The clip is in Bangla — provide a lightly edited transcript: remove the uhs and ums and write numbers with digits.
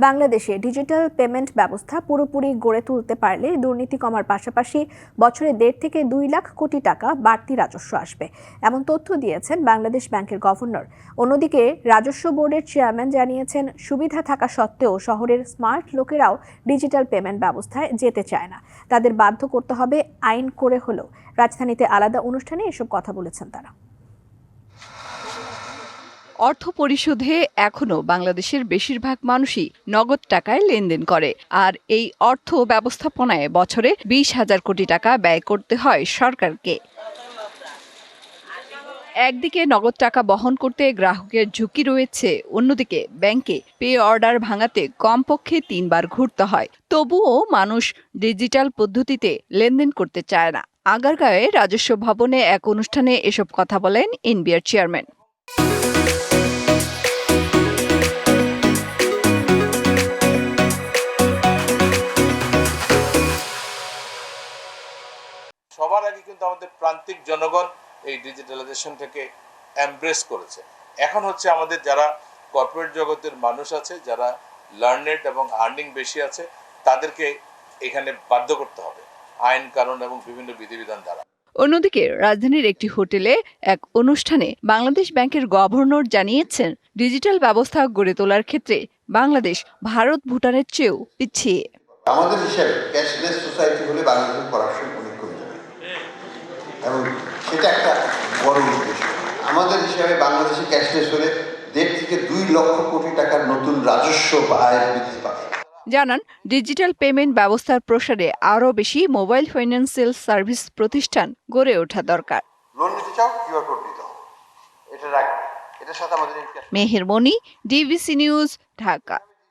বাংলাদেশে ডিজিটাল পেমেন্ট ব্যবস্থা পুরোপুরি গড়ে তুলতে পারলে দুর্নীতি কমার পাশাপাশি বছরে 1.5 থেকে 2 লাখ কোটি টাকা বাড়তি রাজস্ব আসবে, এমন তথ্য দিয়েছেন বাংলাদেশ ব্যাংকের গভর্নর। অন্যদিকে রাজস্ব বোর্ডের চেয়ারম্যান জানিয়েছেন, সুবিধা থাকা সত্ত্বেও শহরের স্মার্ট লোকেরাও ডিজিটাল পেমেন্ট ব্যবস্থায় যেতে চায় না, তাদের বাধ্য করতে হবে আইন করে হলেও। রাজধানীতে আলাদা অনুষ্ঠানে এসব কথা বলেছেন তারা। অর্থ পরিশোধে এখনো বাংলাদেশের বেশিরভাগ মানুষই নগদ টাকায় লেনদেন করে, আর এই অর্থ ব্যবস্থাপনায় বছরে 20,000 কোটি টাকা ব্যয় করতে হয় সরকারকে। একদিকে নগদ টাকা বহন করতে গ্রাহকের ঝুঁকি রয়েছে, অন্যদিকে ব্যাংকে পে অর্ডার ভাঙাতে কমপক্ষে 3 বার ঘুরতে হয়। তবুও মানুষ ডিজিটাল পদ্ধতিতে লেনদেন করতে চায় না। আগারগাঁওয়ে রাজস্ব ভবনে এক অনুষ্ঠানে এসব কথা বলেন এনবিআর চেয়ারম্যান। সবার আগে কিন্তু আমাদের প্রান্তিক জনগণ এই ডিজিটালাইজেশন থেকে এমব্রেস করেছে। এখন হচ্ছে আমাদের যারা কর্পোরেট জগতের মানুষ আছে, যারা লার্নেড এবং আর্নিং বেশি আছে, তাদেরকে এখানে বাধ্য করতে হবে আইন কানুন এবং বিভিন্ন বিধিবিধান দ্বারা। অন্যদিকে রাজধানীর একটি হোটেলে এক অনুষ্ঠানে বাংলাদেশ ব্যাংকের গভর্নর জানিয়েছেন, ডিজিটাল ব্যবস্থা গড়ে তোলার ক্ষেত্রে বাংলাদেশ ভারত ভুটানের চেয়েও পিছিয়ে। আমাদের হিসাবে ক্যাশলেস সোসাইটি হলে বাংলাদেশের করাপশন অনেক কমে যাবে এবং সেটা একটা বড় উদ্দেশ্য। আমাদের হিসাবে বাংলাদেশে ক্যাশলেস হলে 1.5 থেকে 2 লক্ষ কোটি টাকার নতুন রাজস্ব বা আয় বৃদ্ধি পাবে। জানান, ডিজিটাল পেমেন্ট ব্যবস্থার প্রসারে আরও বেশি মোবাইল ফাইন্যান্সিয়াল সার্ভিস প্রতিষ্ঠান গড়ে ওঠা দরকার। লোন নিতে চাও, কিউআর কোড দিতে হবে, এটা রাখবে, এটার সাথে আমাদের মেহের মনি, ডিবিসি নিউজ, ঢাকা।